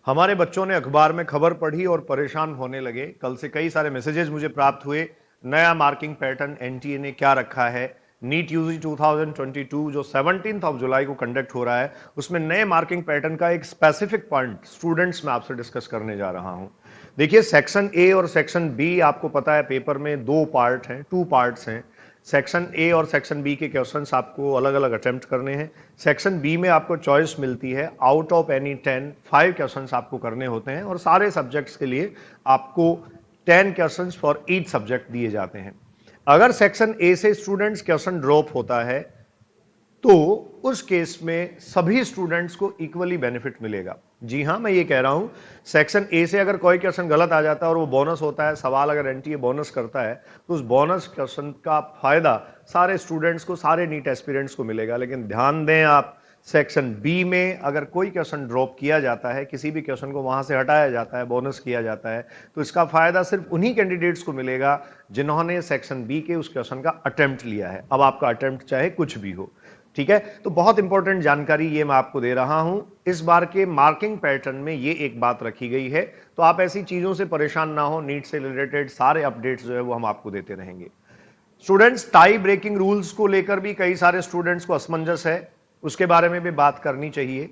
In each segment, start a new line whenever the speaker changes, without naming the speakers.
हमारे बच्चों ने अखबार में खबर पढ़ी और परेशान होने लगे। कल से कई सारे मैसेजेस मुझे प्राप्त हुए। नया मार्किंग पैटर्न एनटीए ने क्या रखा है। नीट यूजी 2022 जो 17 ऑफ जुलाई को कंडक्ट हो रहा है, उसमें नए मार्किंग पैटर्न का एक स्पेसिफिक पॉइंट स्टूडेंट्स में आपसे डिस्कस करने जा रहा हूं। देखिए, सेक्शन ए और सेक्शन बी आपको पता है पेपर में दो पार्ट हैं, टू पार्ट्स हैं। सेक्शन ए और सेक्शन बी के क्वेश्चंस आपको अलग अलग अटेम्प्ट करने हैं। सेक्शन बी में आपको चॉइस मिलती है, आउट ऑफ एनी 10 5 क्वेश्चंस आपको करने होते हैं और सारे सब्जेक्ट्स के लिए आपको 10 क्वेश्चंस फॉर ईच सब्जेक्ट दिए जाते हैं। अगर सेक्शन ए से स्टूडेंट्स क्वेश्चन ड्रॉप होता है तो उस केस में सभी स्टूडेंट्स को इक्वली बेनिफिट मिलेगा। जी हां, मैं ये कह रहा हूं, सेक्शन ए से अगर कोई क्वेश्चन गलत आ जाता है और वो बोनस होता है, सवाल अगर एनटीए बोनस करता है, तो उस बोनस क्वेश्चन का फायदा सारे स्टूडेंट्स को, सारे नीट एस्पिरेंट्स को मिलेगा। लेकिन ध्यान दें आप, सेक्शन बी में अगर कोई क्वेश्चन ड्रॉप किया जाता है, किसी भी क्वेश्चन को वहां से हटाया जाता है, बोनस किया जाता है, तो इसका फायदा सिर्फ उन्हीं कैंडिडेट्स को मिलेगा जिन्होंने सेक्शन बी के उस क्वेश्चन का अटेम्प्ट लिया है। अब आपका अटेम्प्ट चाहे कुछ भी हो, ठीक है। तो बहुत इंपॉर्टेंट जानकारी ये मैं आपको दे रहा हूं। इस बार के मार्किंग पैटर्न में ये एक बात रखी गई है, तो आप ऐसी चीजों से परेशान ना हो। नीट से रिलेटेड सारे अपडेट्स जो है वो हम आपको देते रहेंगे। स्टूडेंट्स, टाई ब्रेकिंग रूल्स को लेकर भी कई सारे स्टूडेंट्स को असमंजस है, उसके बारे में भी बात करनी चाहिए।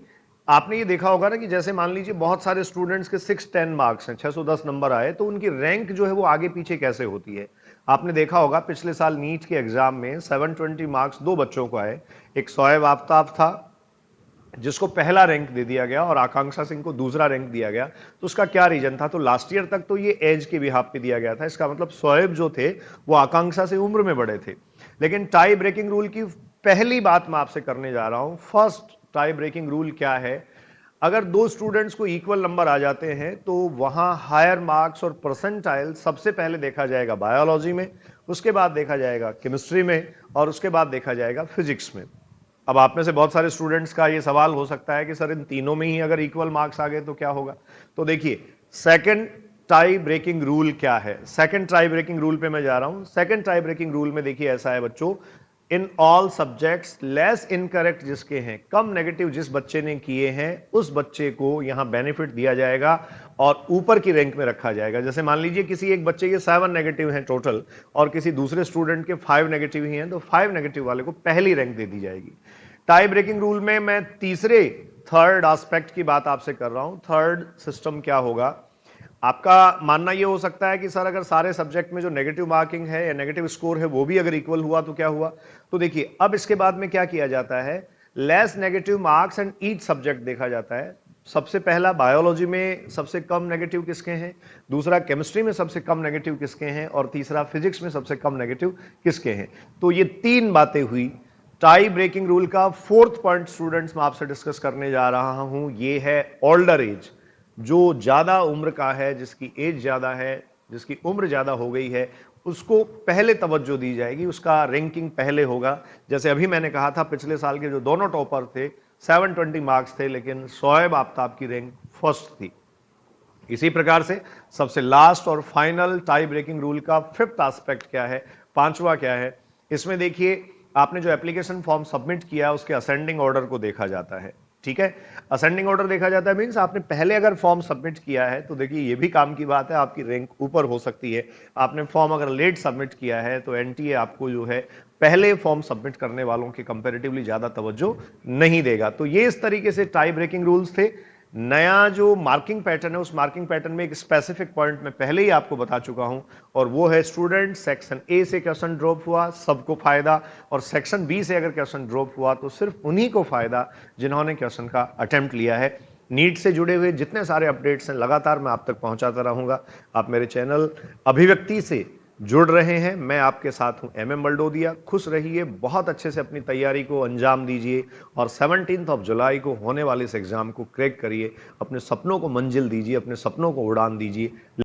आपने ये देखा होगा ना कि जैसे मान लीजिए बहुत सारे स्टूडेंट्स के 610 मार्क्स हैं, 610 नंबर आए, तो उनकी रैंक जो है वो आगे पीछे कैसे होती है। आपने देखा होगा पिछले साल नीट के एग्जाम में 720 मार्क्स दो बच्चों को आए। एक शोएब आफ्ताब था जिसको पहला रैंक दे दिया गया और आकांक्षा सिंह को दूसरा रैंक दिया गया। तो उसका क्या रीजन था? तो लास्ट ईयर तक तो ये एज के बिहाफ पे दिया गया था। इसका मतलब शोएब जो थे वो आकांक्षा से उम्र में बड़े थे। लेकिन टाई ब्रेकिंग रूल की पहली बात मैं आपसे करने जा रहा हूं। फर्स्ट टाई ब्रेकिंग रूल क्या है? अगर दो स्टूडेंट्स को इक्वल नंबर आ जाते हैं तो वहां हायर मार्क्स और परसेंटाइल सबसे पहले देखा जाएगा बायोलॉजी में, उसके बाद देखा जाएगा केमिस्ट्री में और उसके बाद देखा जाएगा फिजिक्स में। अब आप में से बहुत सारे स्टूडेंट्स का ये सवाल हो सकता है कि सर इन तीनों में ही अगर इक्वल मार्क्स आ गए तो क्या होगा? तो देखिए, सेकंड टाई ब्रेकिंग रूल क्या है। सेकंड टाई ब्रेकिंग रूल पे मैं जा रहा हूं। सेकंड टाई ब्रेकिंग रूल में देखिए ऐसा है बच्चों, in all subjects less incorrect जिसके हैं, कम नेगेटिव जिस बच्चे ने किए हैं, उस बच्चे को यहां बेनिफिट दिया जाएगा और ऊपर की रैंक में रखा जाएगा। जैसे मान लीजिए किसी एक बच्चे के 7 नेगेटिव हैं टोटल और किसी दूसरे स्टूडेंट के 5 नेगेटिव ही हैं, तो 5 नेगेटिव वाले को पहली रैंक दे दी जाएगी। टाई ब्रेकिंग रूल में मैं तीसरे, थर्ड एस्पेक्ट की बात आपसे कर रहा हूं। थर्ड सिस्टम क्या होगा? आपका मानना यह हो सकता है कि सर अगर सारे सब्जेक्ट में जो नेगेटिव मार्किंग है या नेगेटिव स्कोर है वो भी अगर इक्वल हुआ तो क्या हुआ? तो देखिए, अब इसके बाद में क्या किया जाता है, less negative marks and each subject देखा जाता है। सबसे पहला बायोलॉजी में सबसे कम नेगेटिव किसके हैं, दूसरा केमिस्ट्री में सबसे कम नेगेटिव किसके हैं और तीसरा फिजिक्स में सबसे कम नेगेटिव किसके हैं। तो ये तीन बातें हुई। टाई ब्रेकिंग रूल का फोर्थ पॉइंट स्टूडेंट्स मैं आपसे डिस्कस करने जा रहा हूं, ये है ओल्डर एज। जो ज्यादा उम्र का है, जिसकी एज ज्यादा है, जिसकी उम्र ज्यादा हो गई है, उसको पहले तवज्जो दी जाएगी, उसका रैंकिंग पहले होगा। जैसे अभी मैंने कहा था, पिछले साल के जो दोनों टॉपर थे 720 मार्क्स थे, लेकिन शोएब आफ्ताब की रैंक फर्स्ट थी। इसी प्रकार से सबसे लास्ट और फाइनल टाई ब्रेकिंग रूल का फिफ्थ एस्पेक्ट क्या है, पांचवा क्या है? इसमें देखिए, आपने जो एप्लीकेशन फॉर्म सबमिट किया उसके असेंडिंग ऑर्डर को देखा जाता है। ठीक है, असेंडिंग ऑर्डर देखा जाता है मींस आपने पहले अगर फॉर्म सबमिट किया है तो देखिए ये भी काम की बात है, आपकी रैंक ऊपर हो सकती है। आपने फॉर्म अगर लेट सबमिट किया है तो एनटीए आपको जो है पहले फॉर्म सबमिट करने वालों के कंपैरेटिवली ज्यादा तवज्जो नहीं देगा। तो ये इस तरीके से टाई ब्रेकिंग रूल्स थे। नया जो मार्किंग पैटर्न है, उस मार्किंग पैटर्न में एक स्पेसिफिक पॉइंट मैं पहले ही आपको बता चुका हूं, और वो है स्टूडेंट सेक्शन ए से क्वेश्चन ड्रॉप हुआ सबको फायदा, और सेक्शन बी से अगर क्वेश्चन ड्रॉप हुआ तो सिर्फ उन्हीं को फायदा जिन्होंने क्वेश्चन का अटेम्प्ट लिया है। नीट से जुड़े हुए जितने सारे अपडेट्स हैं लगातार मैं आप तक पहुंचाता रहूंगा। आप मेरे चैनल अभिव्यक्ति से जुड़ रहे हैं, मैं आपके साथ हूं एमएम बलडोदिया। खुश रहिए, बहुत अच्छे से अपनी तैयारी को अंजाम दीजिए और 17 ऑफ जुलाई को होने वाले इस एग्जाम को क्रैक करिए। अपने सपनों को मंजिल दीजिए, अपने सपनों को उड़ान दीजिए।